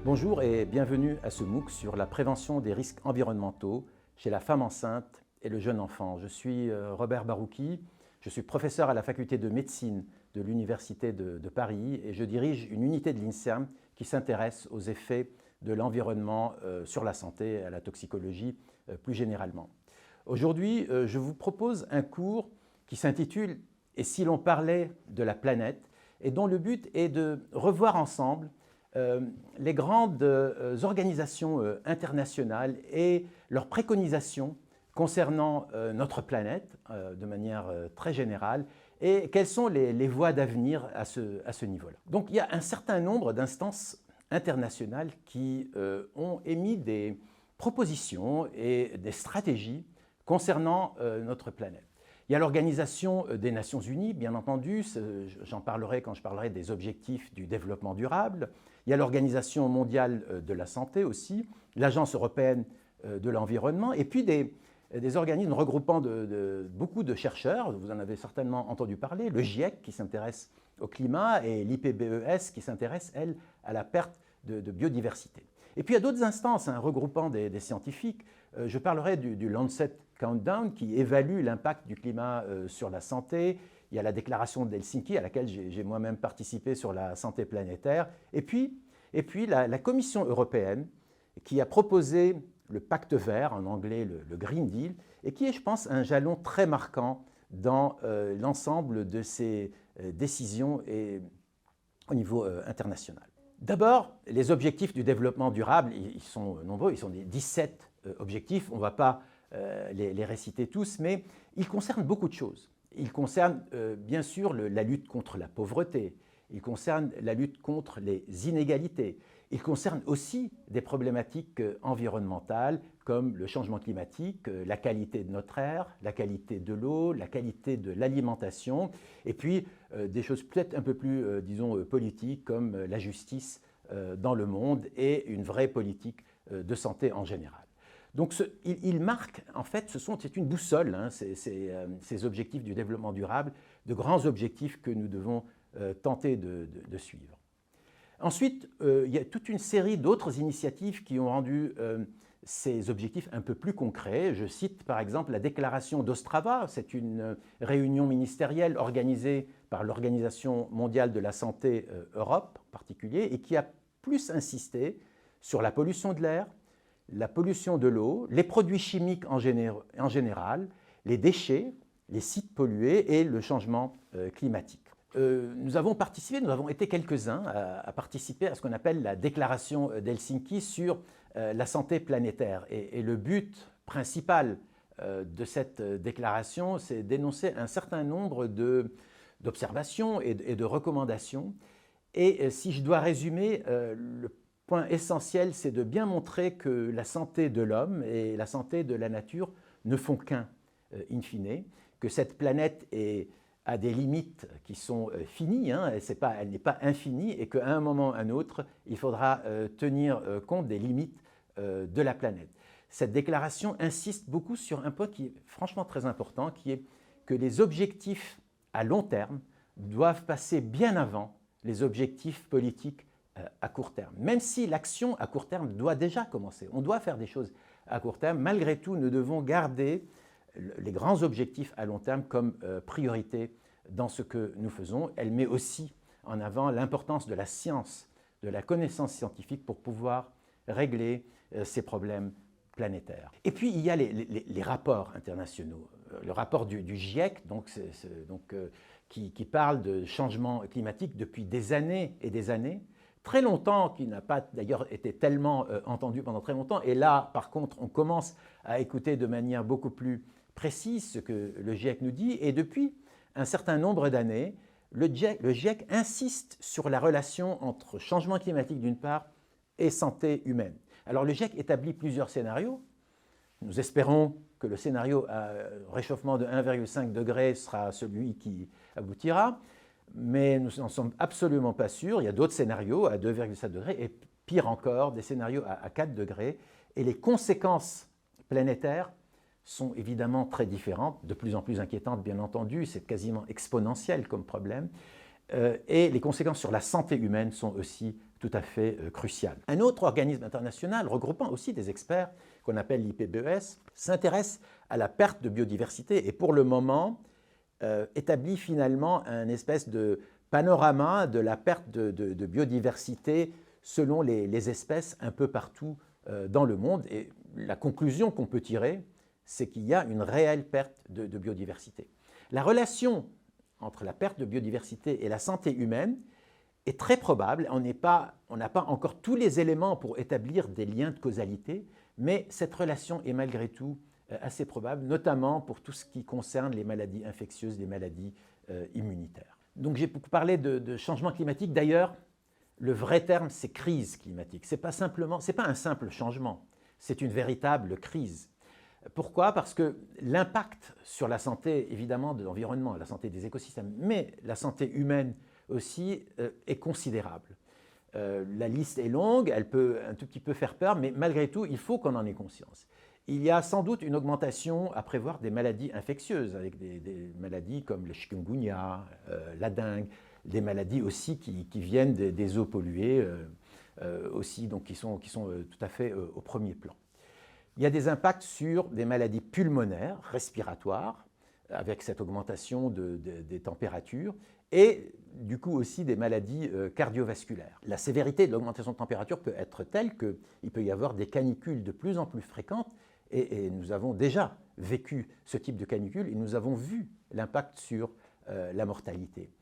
Bonjour et bienvenue à ce MOOC sur la prévention des risques environnementaux chez la femme enceinte et le jeune enfant. Je suis Robert Barouki, je suis professeur à la faculté de médecine de l'Université de Paris et je dirige une unité de l'INSERM qui s'intéresse aux effets de l'environnement sur la santé et à la toxicologie plus généralement. Aujourd'hui, je vous propose un cours qui s'intitule « Et si l'on parlait de la planète ?» et dont le but est de revoir ensemble les grandes organisations internationales et leurs préconisations concernant notre planète de manière très générale et quelles sont les voies d'avenir à ce niveau-là. Donc il y a un certain nombre d'instances internationales qui ont émis des propositions et des stratégies concernant notre planète. Il y a l'Organisation des Nations Unies, bien entendu, j'en parlerai quand je parlerai des objectifs du développement durable. Il y a l'Organisation mondiale de la santé aussi, l'Agence européenne de l'environnement, et puis des organismes regroupant beaucoup de chercheurs, vous en avez certainement entendu parler, le GIEC qui s'intéresse au climat et l'IPBES qui s'intéresse, elle, à la perte de biodiversité. Et puis il y a d'autres instances regroupant des scientifiques. Je parlerai du Lancet Countdown qui évalue l'impact du climat sur la santé. Il y a la déclaration d'Helsinki à laquelle j'ai moi-même participé sur la santé planétaire. Et puis la Commission européenne qui a proposé le pacte vert, en anglais le Green Deal, et qui est, je pense, un jalon très marquant dans l'ensemble de ces décisions au niveau international. D'abord, les objectifs du développement durable, ils sont nombreux, ils sont des 17 objectifs, on ne va pas les réciter tous, mais ils concernent beaucoup de choses. Ils concernent bien sûr la lutte contre la pauvreté, ils concernent la lutte contre les inégalités, ils concernent aussi des problématiques environnementales comme le changement climatique, la qualité de notre air, la qualité de l'eau, la qualité de l'alimentation, et puis des choses peut-être un peu plus, disons, politiques comme la justice dans le monde et une vraie politique de santé en général. Donc il marque, en fait, c'est une boussole, ces objectifs du développement durable, de grands objectifs que nous devons tenter de suivre. Ensuite, il y a toute une série d'autres initiatives qui ont rendu ces objectifs un peu plus concrets. Je cite par exemple la déclaration d'Ostrava, c'est une réunion ministérielle organisée par l'Organisation mondiale de la santé Europe en particulier et qui a plus insisté sur la pollution de l'air, la pollution de l'eau, les produits chimiques en général, les déchets, les sites pollués et le changement climatique. Nous avons été quelques-uns à participer à ce qu'on appelle la déclaration d'Helsinki sur la santé planétaire. Et le but principal de cette déclaration, c'est d'énoncer un certain nombre d'observations et de recommandations. Et si je dois résumer, le point essentiel, c'est de bien montrer que la santé de l'homme et la santé de la nature ne font qu'un, in fine, que cette planète a des limites qui sont finies, elle n'est pas infinie, et qu'à un moment ou à un autre, il faudra tenir compte des limites de la planète. Cette déclaration insiste beaucoup sur un point qui est franchement très important, qui est que les objectifs à long terme doivent passer bien avant les objectifs politiques à court terme. Même si l'action à court terme doit déjà commencer, on doit faire des choses à court terme, malgré tout, nous devons garder les grands objectifs à long terme comme priorité dans ce que nous faisons. Elle met aussi en avant l'importance de la science, de la connaissance scientifique pour pouvoir régler ces problèmes planétaires. Et puis il y a les rapports internationaux. Le rapport du GIEC, qui parle de changement climatique depuis des années et des années, très longtemps, qui n'a pas d'ailleurs été tellement entendu pendant très longtemps. Et là, par contre, on commence à écouter de manière beaucoup plus précise ce que le GIEC nous dit. Et depuis un certain nombre d'années, le GIEC insiste sur la relation entre changement climatique d'une part et santé humaine. Alors le GIEC établit plusieurs scénarios. Nous espérons que le scénario à réchauffement de 1,5 degré sera celui qui aboutira, mais nous n'en sommes absolument pas sûrs. Il y a d'autres scénarios à 2,7 degrés et pire encore, des scénarios à 4 degrés. Et les conséquences planétaires sont évidemment très différentes, de plus en plus inquiétantes bien entendu, c'est quasiment exponentiel comme problème. Et les conséquences sur la santé humaine sont aussi tout à fait cruciales. Un autre organisme international, regroupant aussi des experts, qu'on appelle l'IPBES, s'intéresse à la perte de biodiversité et pour le moment établit finalement un espèce de panorama de la perte de biodiversité selon les espèces un peu partout dans le monde. Et la conclusion qu'on peut tirer, c'est qu'il y a une réelle perte de biodiversité. La relation entre la perte de biodiversité et la santé humaine est très probable. On n'a pas encore tous les éléments pour établir des liens de causalité, mais cette relation est malgré tout assez probable, notamment pour tout ce qui concerne les maladies infectieuses, les maladies immunitaires. Donc j'ai beaucoup parlé de changement climatique. D'ailleurs, le vrai terme, c'est crise climatique. Ce n'est pas un simple changement, c'est une véritable crise. Pourquoi? Parce que l'impact sur la santé, évidemment, de l'environnement, la santé des écosystèmes, mais la santé humaine aussi, est considérable. La liste est longue, elle peut un tout petit peu faire peur, mais malgré tout, il faut qu'on en ait conscience. Il y a sans doute une augmentation à prévoir des maladies infectieuses, avec des maladies comme le chikungunya, la dengue, des maladies aussi qui viennent des eaux polluées, aussi, donc qui sont tout à fait au premier plan. Il y a des impacts sur des maladies pulmonaires, respiratoires, avec cette augmentation des températures, et du coup aussi des maladies cardiovasculaires. La sévérité de l'augmentation de température peut être telle qu'il peut y avoir des canicules de plus en plus fréquentes, et nous avons déjà vécu ce type de canicule, et nous avons vu l'impact sur la mortalité.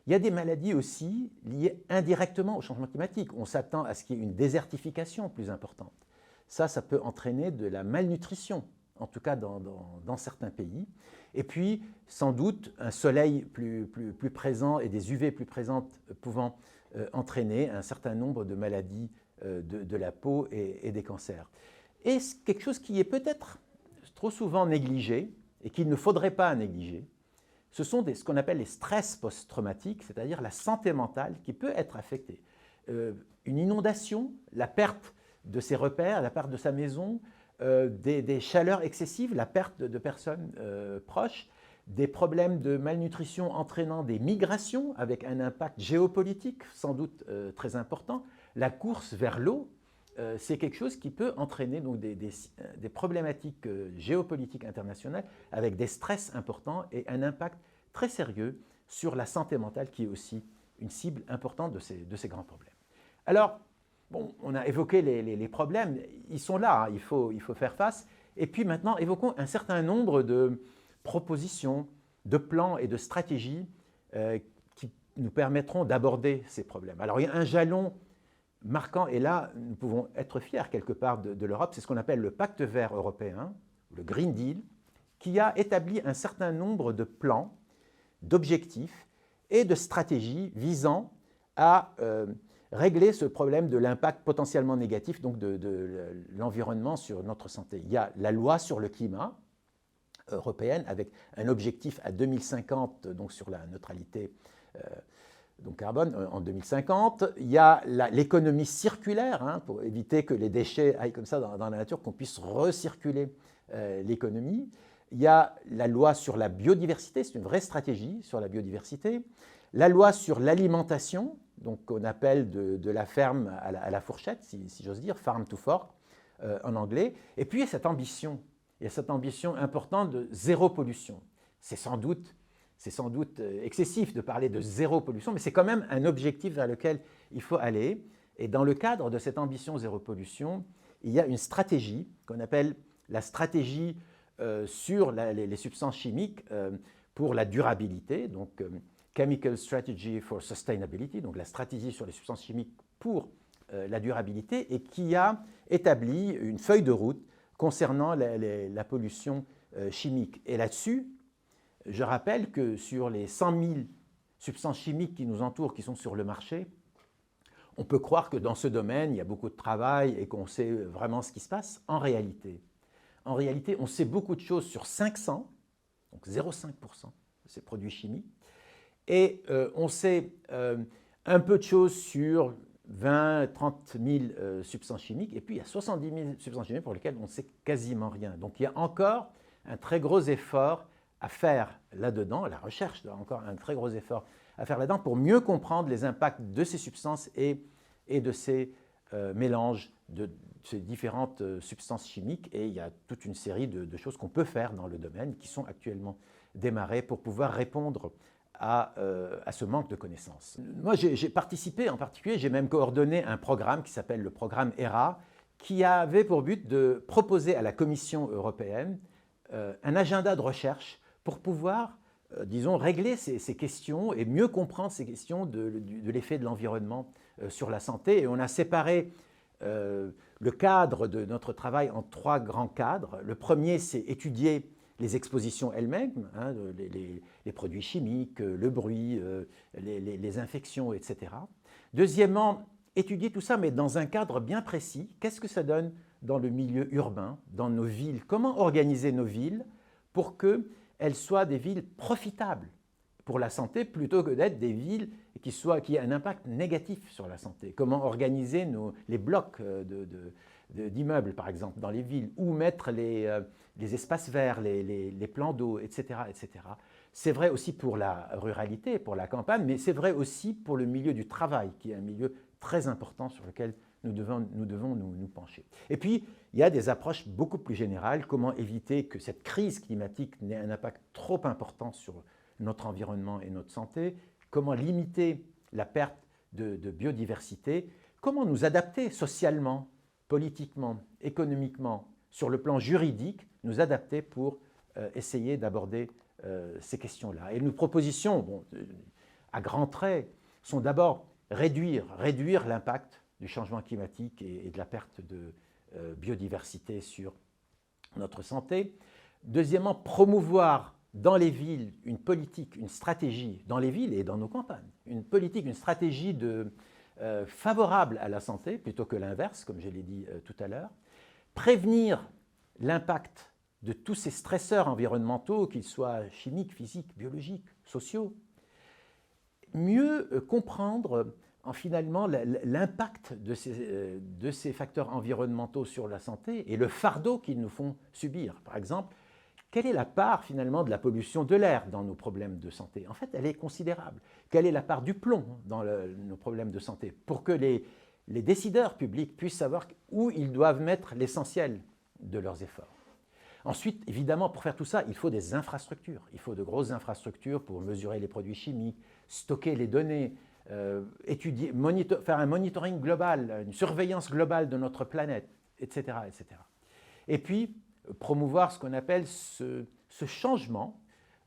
Il y a des maladies aussi liées indirectement au changement climatique. On s'attend à ce qu'il y ait une désertification plus importante. Ça peut entraîner de la malnutrition, en tout cas dans certains pays. Et puis, sans doute, un soleil plus présent et des UV plus présentes pouvant entraîner un certain nombre de maladies de la peau et des cancers. Et quelque chose qui est peut-être trop souvent négligé et qu'il ne faudrait pas négliger, ce sont ce qu'on appelle les stress post-traumatiques, c'est-à-dire la santé mentale qui peut être affectée. Une inondation, la perte de ses repères, la perte de sa maison, des chaleurs excessives, la perte de personnes proches, des problèmes de malnutrition entraînant des migrations avec un impact géopolitique sans doute très important. La course vers l'eau, c'est quelque chose qui peut entraîner donc, des problématiques géopolitiques internationales avec des stress importants et un impact très sérieux sur la santé mentale qui est aussi une cible importante de ces grands problèmes. Alors, bon, on a évoqué les problèmes, ils sont là, hein, il faut faire face. Et puis maintenant, évoquons un certain nombre de propositions, de plans et de stratégies qui nous permettront d'aborder ces problèmes. Alors il y a un jalon marquant, et là, nous pouvons être fiers quelque part de l'Europe, c'est ce qu'on appelle le Pacte vert européen, le Green Deal, qui a établi un certain nombre de plans, d'objectifs et de stratégies visant à régler ce problème de l'impact potentiellement négatif donc de l'environnement sur notre santé. Il y a la loi sur le climat européenne avec un objectif à 2050 donc sur la neutralité donc carbone en 2050. Il y a l'économie circulaire hein, pour éviter que les déchets aillent comme ça dans la nature, qu'on puisse recirculer l'économie. Il y a la loi sur la biodiversité, c'est une vraie stratégie sur la biodiversité. La loi sur l'alimentation, donc on appelle de la ferme à la fourchette, si j'ose dire, farm to fork en anglais. Et puis il y a cette ambition importante de zéro pollution. C'est sans doute excessif de parler de zéro pollution, mais c'est quand même un objectif vers lequel il faut aller. Et dans le cadre de cette ambition zéro pollution, il y a une stratégie qu'on appelle la stratégie sur les substances chimiques pour la durabilité, donc Chemical Strategy for Sustainability, donc la stratégie sur les substances chimiques pour la durabilité, et qui a établi une feuille de route concernant la pollution chimique. Et là-dessus, je rappelle que sur les 100 000 substances chimiques qui nous entourent, qui sont sur le marché, On peut croire que dans ce domaine, il y a beaucoup de travail et qu'on sait vraiment ce qui se passe. En réalité, on sait beaucoup de choses sur 500, donc 0,5% de ces produits chimiques, et on sait un peu de choses sur 20 30 000 substances chimiques, et puis il y a 70 000 substances chimiques pour lesquelles on ne sait quasiment rien. Donc il y a encore un très gros effort à faire là-dedans, la recherche doit encore un très gros effort à faire là-dedans pour mieux comprendre les impacts de ces substances et de ces mélanges de ces différentes substances chimiques. Et il y a toute une série de choses qu'on peut faire dans le domaine qui sont actuellement démarrées pour pouvoir répondre à ce manque de connaissances. Moi, j'ai participé en particulier, j'ai même coordonné un programme qui s'appelle le programme HERA, qui avait pour but de proposer à la Commission européenne un agenda de recherche pour pouvoir, disons, régler ces questions et mieux comprendre ces questions de l'effet de l'environnement sur la santé. Et on a séparé le cadre de notre travail en 3 grands cadres. Le premier, c'est étudier les expositions elles-mêmes, hein, les produits chimiques, le bruit, les infections, etc. Deuxièmement, étudier tout ça, mais dans un cadre bien précis. Qu'est-ce que ça donne dans le milieu urbain, dans nos villes? Comment organiser nos villes pour qu'elles soient des villes profitables pour la santé plutôt que d'être des villes qui aient un impact négatif sur la santé? Comment organiser les blocs d'immeubles, par exemple, dans les villes, où mettre les espaces verts, les plans d'eau, etc., etc. C'est vrai aussi pour la ruralité, pour la campagne, mais c'est vrai aussi pour le milieu du travail, qui est un milieu très important sur lequel nous devons nous pencher. Et puis, il y a des approches beaucoup plus générales. Comment éviter que cette crise climatique n'ait un impact trop important sur notre environnement et notre santé? Comment limiter la perte de biodiversité? Comment nous adapter socialement, politiquement, économiquement, sur le plan juridique, nous adapter pour essayer d'aborder ces questions-là. Et nos propositions, bon, à grands traits, sont d'abord réduire l'impact du changement climatique et de la perte de biodiversité sur notre santé. Deuxièmement, promouvoir dans les villes une politique, une stratégie, dans les villes et dans nos campagnes, une politique, une stratégie favorable à la santé plutôt que l'inverse, comme je l'ai dit tout à l'heure. Prévenir l'impact de tous ces stresseurs environnementaux, qu'ils soient chimiques, physiques, biologiques, sociaux. Mieux comprendre finalement l'impact de ces facteurs environnementaux sur la santé et le fardeau qu'ils nous font subir. Par exemple, quelle est la part finalement de la pollution de l'air dans nos problèmes de santé? En fait, elle est considérable. Quelle est la part du plomb dans nos problèmes de santé? Pour que les décideurs publics puissent savoir où ils doivent mettre l'essentiel de leurs efforts. Ensuite, évidemment, pour faire tout ça, il faut des infrastructures. Il faut de grosses infrastructures pour mesurer les produits chimiques, stocker les données, faire un monitoring global, une surveillance globale de notre planète, etc., etc. Et puis, promouvoir ce qu'on appelle ce changement,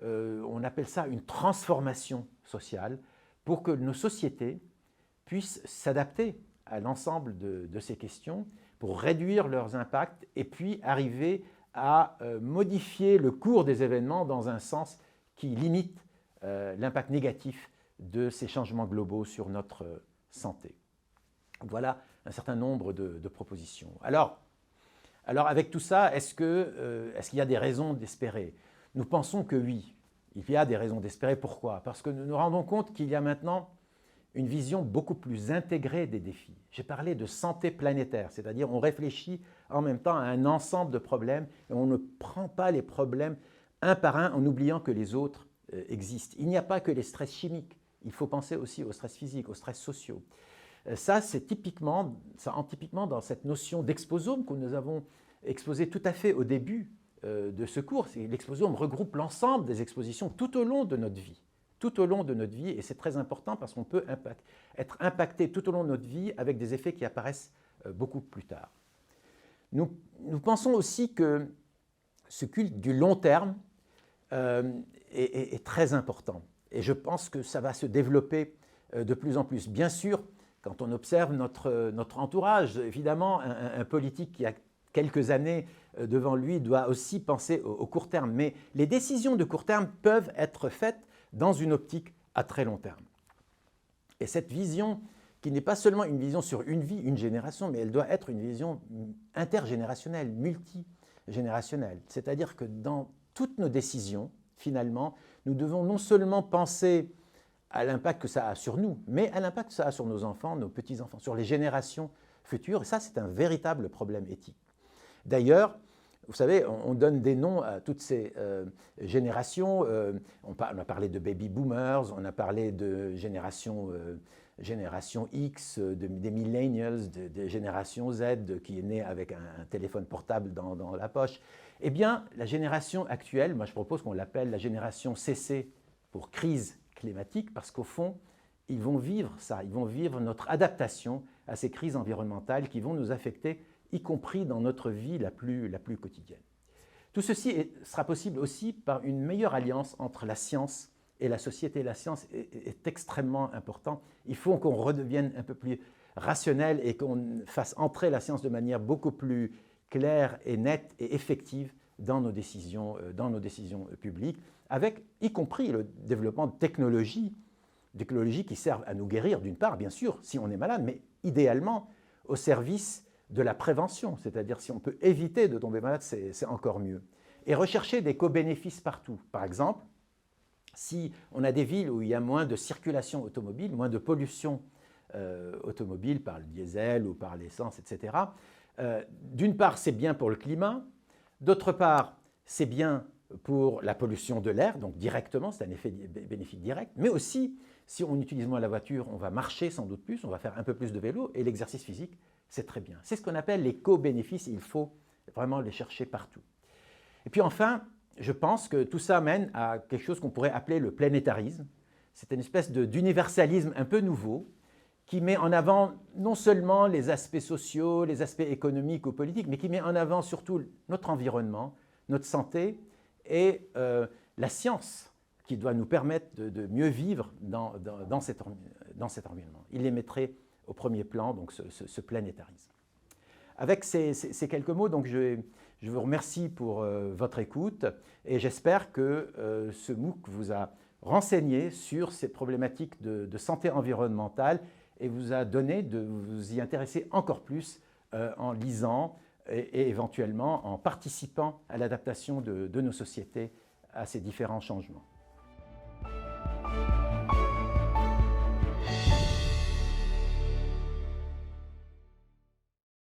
on appelle ça une transformation sociale, pour que nos sociétés puissent s'adapter à l'ensemble de ces questions, pour réduire leurs impacts et puis arriver à modifier le cours des événements dans un sens qui limite l'impact négatif de ces changements globaux sur notre santé. Voilà un certain nombre de propositions. Alors, avec tout ça, est-ce qu'il y a des raisons d'espérer? Nous pensons que oui, il y a des raisons d'espérer. Pourquoi? Parce que nous nous rendons compte qu'il y a maintenant une vision beaucoup plus intégrée des défis. J'ai parlé de santé planétaire, c'est-à-dire on réfléchit en même temps à un ensemble de problèmes et on ne prend pas les problèmes un par un en oubliant que les autres existent. Il n'y a pas que les stress chimiques, il faut penser aussi aux stress physiques, aux stress sociaux. Ça entre typiquement dans cette notion d'exposome que nous avons exposée tout à fait au début de ce cours. L'exposome regroupe l'ensemble des expositions tout au long de notre vie. Et c'est très important parce qu'on peut être impacté tout au long de notre vie avec des effets qui apparaissent beaucoup plus tard. Nous pensons aussi que ce culte du long terme est très important et je pense que ça va se développer de plus en plus. Bien sûr, quand on observe notre entourage, évidemment, un politique qui a quelques années devant lui doit aussi penser au court terme, mais les décisions de court terme peuvent être faites dans une optique à très long terme. Et cette vision qui n'est pas seulement une vision sur une vie, une génération, mais elle doit être une vision intergénérationnelle, multigénérationnelle. C'est-à-dire que dans toutes nos décisions, finalement, nous devons non seulement penser à l'impact que ça a sur nous, mais à l'impact que ça a sur nos enfants, nos petits-enfants, sur les générations futures. Et ça, c'est un véritable problème éthique. D'ailleurs, vous savez, on donne des noms à toutes ces générations. On a parlé de baby boomers, on a parlé de génération X, des millennials, des générations Z qui est née avec un téléphone portable dans la poche. Eh bien, la génération actuelle, moi je propose qu'on l'appelle la génération CC pour crise climatique, parce qu'au fond, ils vont vivre ça, ils vont vivre notre adaptation à ces crises environnementales qui vont nous affecter, y compris dans notre vie la plus quotidienne. Tout ceci sera possible aussi par une meilleure alliance entre la science et la société. La science est extrêmement importante. Il faut qu'on redevienne un peu plus rationnel et qu'on fasse entrer la science de manière beaucoup plus claire et nette et effective dans nos décisions publiques, avec y compris le développement de technologies qui servent à nous guérir, d'une part, bien sûr, si on est malade, mais idéalement au service de la prévention, c'est-à-dire si on peut éviter de tomber malade, c'est encore mieux. Et rechercher des co-bénéfices partout. Par exemple, si on a des villes où il y a moins de circulation automobile, moins de pollution automobile par le diesel ou par l'essence, etc., d'une part, c'est bien pour le climat, d'autre part, c'est bien pour la pollution de l'air, donc directement, c'est un effet bénéfique direct, mais aussi, si on utilise moins la voiture, on va marcher sans doute plus, on va faire un peu plus de vélo, et l'exercice physique, c'est très bien. C'est ce qu'on appelle les co-bénéfices, et il faut vraiment les chercher partout. Et puis enfin, je pense que tout ça mène à quelque chose qu'on pourrait appeler le planétarisme. C'est une espèce d'universalisme un peu nouveau, qui met en avant non seulement les aspects sociaux, les aspects économiques ou politiques, mais qui met en avant surtout notre environnement, notre santé et la science qui doit nous permettre de mieux vivre dans cet environnement. Il les mettrait au premier plan, donc ce planétarisme. Avec ces quelques mots, donc je vous remercie pour votre écoute et j'espère que ce MOOC vous a renseigné sur ces problématiques de santé environnementale et vous a donné de vous y intéresser encore plus en lisant et éventuellement en participant à l'adaptation de nos sociétés à ces différents changements.